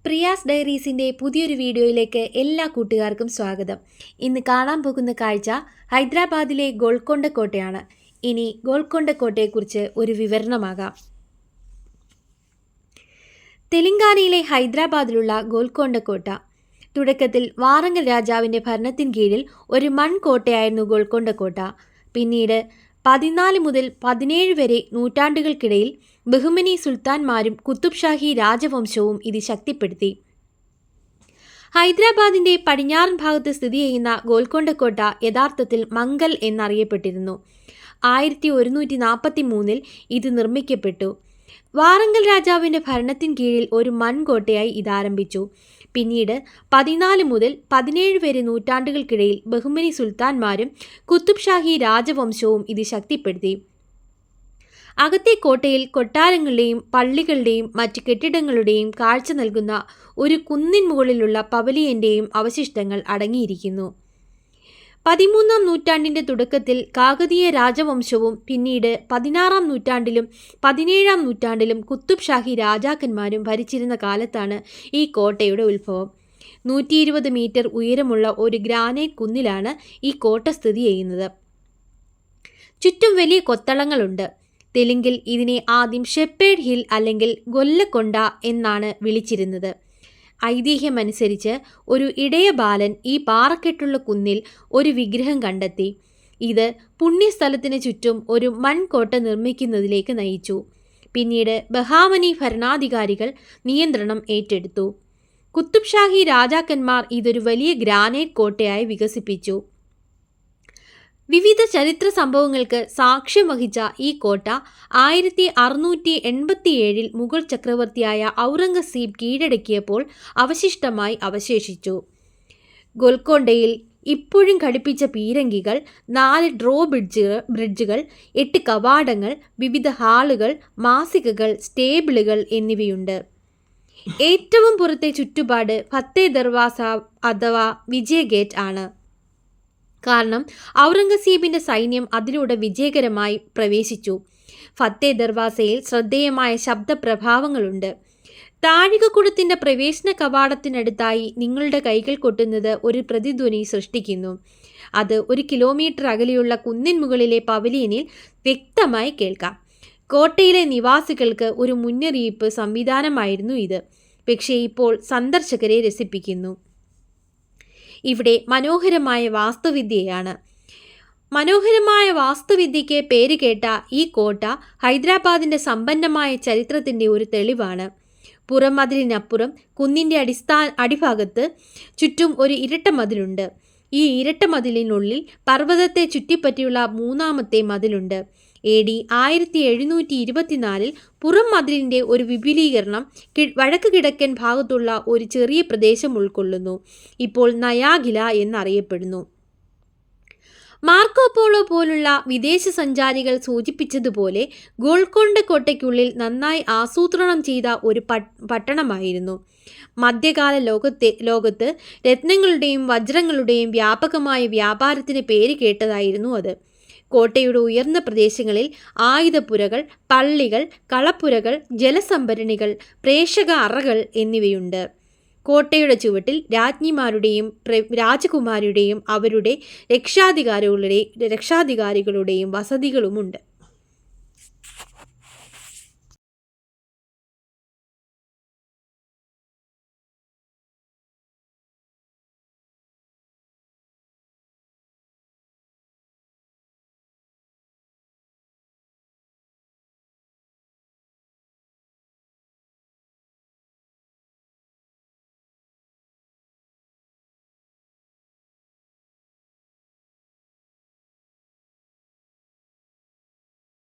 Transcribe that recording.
പ്രിയാസ് ഡയറീസിൻ്റെ പുതിയൊരു വീഡിയോയിലേക്ക് എല്ലാ കൂട്ടുകാർക്കും സ്വാഗതം. ഇന്ന് കാണാൻ പോകുന്ന കാഴ്ച ഹൈദരാബാദിലെ ഗോൽക്കൊണ്ട കോട്ടയാണ്. ഇനി ഗോൽക്കൊണ്ട കോട്ടയെക്കുറിച്ച് ഒരു വിവരണമാകാം. തെലങ്കാനയിലെ ഹൈദരാബാദിലുള്ള ഗോൽക്കൊണ്ട കോട്ട തുടക്കത്തിൽ വാറങ്കൽ രാജാവിൻ്റെ ഭരണത്തിന് കീഴിൽ ഒരു മൺകോട്ടയായിരുന്നു ഗോൽക്കൊണ്ട കോട്ട. പിന്നീട് 14 മുതൽ 17 വരെ നൂറ്റാണ്ടുകൾക്കിടയിൽ ബഹുമനി സുൽത്താൻമാരും കുത്തുബ് ഷാഹി രാജവംശവും ഇത് ശക്തിപ്പെടുത്തി. ഹൈദരാബാദിൻ്റെ പടിഞ്ഞാറൻ ഭാഗത്ത് സ്ഥിതി ചെയ്യുന്ന ഗോൽക്കൊണ്ട കോട്ട യഥാർത്ഥത്തിൽ മംഗൽ എന്നറിയപ്പെട്ടിരുന്നു. 1143 ഇത് നിർമ്മിക്കപ്പെട്ടു. വാറങ്കൽ രാജാവിൻ്റെ ഭരണത്തിന് കീഴിൽ ഒരു മൺകോട്ടയായി ഇതാരംഭിച്ചു. പിന്നീട് 14 മുതൽ 17 വരെ നൂറ്റാണ്ടുകൾക്കിടയിൽ ബഹുമനി സുൽത്താൻമാരും കുത്തുബ് ഷാഹി രാജവംശവും ഇത് ശക്തിപ്പെടുത്തി. അകത്തെ കോട്ടയിൽ കൊട്ടാരങ്ങളുടെയും പള്ളികളുടെയും മറ്റ് കെട്ടിടങ്ങളുടെയും കാഴ്ച നൽകുന്ന ഒരു കുന്നിൻ മുകളിലുള്ള പവലിയൻ്റെയും അവശിഷ്ടങ്ങൾ അടങ്ങിയിരിക്കുന്നു. 13-ാം നൂറ്റാണ്ടിൻ്റെ തുടക്കത്തിൽ കാകതീയ രാജവംശവും പിന്നീട് 16-ാം നൂറ്റാണ്ടിലും 17-ാം നൂറ്റാണ്ടിലും കുത്തുബ് ഷാഹി രാജാക്കന്മാരും ഭരിച്ചിരുന്ന കാലത്താണ് ഈ കോട്ടയുടെ ഉത്ഭവം. 120 മീറ്റർ ഉയരമുള്ള ഒരു ഗ്രാനൈറ്റ് കുന്നിലാണ് ഈ കോട്ട സ്ഥിതി ചെയ്യുന്നത്. ചുറ്റും വലിയ കൊത്തളങ്ങളുണ്ട്. തെലുങ്കിൽ ഇതിനെ ആദ്യം ഷെപ്പേഡ് ഹിൽ അല്ലെങ്കിൽ ഗൊല്ലക്കൊണ്ട എന്നാണ് വിളിച്ചിരുന്നത്. ഐതിഹ്യമനുസരിച്ച് ഒരു ഇടയ ബാലൻ ഈ പാറക്കെട്ടുള്ള കുന്നിൽ ഒരു വിഗ്രഹം കണ്ടെത്തി. ഇത് പുണ്യസ്ഥലത്തിന് ചുറ്റും ഒരു മൺകോട്ട നിർമ്മിക്കുന്നതിലേക്ക് നയിച്ചു. പിന്നീട് ബഹാമനി ഭരണാധികാരികൾ നിയന്ത്രണം ഏറ്റെടുത്തു. കുത്തുബ് ഷാഹി രാജാക്കന്മാർ ഇതൊരു വലിയ ഗ്രാനൈറ്റ് കോട്ടയായി വികസിപ്പിച്ചു. വിവിധ ചരിത്ര സംഭവങ്ങൾക്ക് സാക്ഷ്യം വഹിച്ച ഈ കോട്ട 1687 മുഗൾ ചക്രവർത്തിയായ ഔറംഗസീബ് കീഴടക്കിയപ്പോൾ അവശിഷ്ടമായി അവശേഷിച്ചു. ഗോൽക്കൊണ്ടയിൽ ഇപ്പോഴും ഘടിപ്പിച്ച പീരങ്കികൾ, 4 ഡ്രോ ബ്രിഡ്ജുകൾ, 8 കവാടങ്ങൾ, വിവിധ ഹാളുകൾ, മാസികകൾ, സ്റ്റേബിളുകൾ എന്നിവയുണ്ട്. ഏറ്റവും പുറത്തെ ചുറ്റുപാട് ഫത്തേ ദർവാസ അഥവാ വിജയ ഗേറ്റ് ആണ്. കാരണം ഔറംഗസീബിൻ്റെ സൈന്യം അതിലൂടെ വിജയകരമായി പ്രവേശിച്ചു. ഫത്തേ ദർവാസയിൽ ശ്രദ്ധേയമായ ശബ്ദപ്രഭാവങ്ങളുണ്ട്. താഴികക്കുടത്തിൻ്റെ പ്രവേശന കവാടത്തിനടുത്തായി നിങ്ങളുടെ കൈകൾ കൊട്ടുന്നത് ഒരു പ്രതിധ്വനി സൃഷ്ടിക്കുന്നു. അത് 1 കിലോമീറ്റർ അകലെയുള്ള കുന്നിൻ മുകളിലെ പവലിയനിൽ വ്യക്തമായി കേൾക്കാം. കോട്ടയിലെ നിവാസികൾക്ക് ഒരു മുന്നറിയിപ്പ് സംവിധാനമായിരുന്നു ഇത്. പക്ഷേ ഇപ്പോൾ സന്ദർശകരെ രസിപ്പിക്കുന്നു. ഇവിടെ മനോഹരമായ വാസ്തുവിദ്യയാണ്. മനോഹരമായ വാസ്തുവിദ്യയ്ക്ക് പേരുകേട്ട ഈ കോട്ട ഹൈദരാബാദിൻ്റെ സമ്പന്നമായ ചരിത്രത്തിൻ്റെ ഒരു തെളിവാണ്. പുറം മതിലിനപ്പുറം കുന്നിൻ്റെ അടിഭാഗത്ത് ചുറ്റും ഒരു ഇരട്ട മതിലുണ്ട്. ഈ ഇരട്ട മതിലിനുള്ളിൽ പർവ്വതത്തെ ചുറ്റിപ്പറ്റിയുള്ള 3ാമത്തെ മതിലുണ്ട്. AD 1724 പുറം മതിലിൻ്റെ ഒരു വിപുലീകരണം വടക്ക് കിഴക്കൻ ഭാഗത്തുള്ള ഒരു ചെറിയ പ്രദേശം ഉൾക്കൊള്ളുന്നു. ഇപ്പോൾ നയാഖില എന്നറിയപ്പെടുന്നു. മാർക്കോ പോളോ പോലുള്ള വിദേശ സഞ്ചാരികൾ സൂചിപ്പിച്ചതുപോലെ ഗോൽക്കൊണ്ട കോട്ടയ്ക്കുള്ളിൽ നന്നായി ആസൂത്രണം ചെയ്ത ഒരു പട്ടണമായിരുന്നു. മധ്യകാല ലോകത്ത് രത്നങ്ങളുടെയും വജ്രങ്ങളുടെയും വ്യാപകമായ വ്യാപാരത്തിന് പേര് കേട്ടതായിരുന്നു അത്. കോട്ടയുടെ ഉയർന്ന പ്രദേശങ്ങളിൽ ആയുധപ്പുരകൾ, പള്ളികൾ, കളപ്പുരകൾ, ജലസംഭരണികൾ, പ്രേക്ഷക അറകൾ എന്നിവയുണ്ട്. കോട്ടയുടെ ചുവട്ടിൽ രാജ്ഞിമാരുടെയും രാജകുമാരിയുടെയും അവരുടെ രക്ഷാധികാരികളുടെയും വസതികളുമുണ്ട്.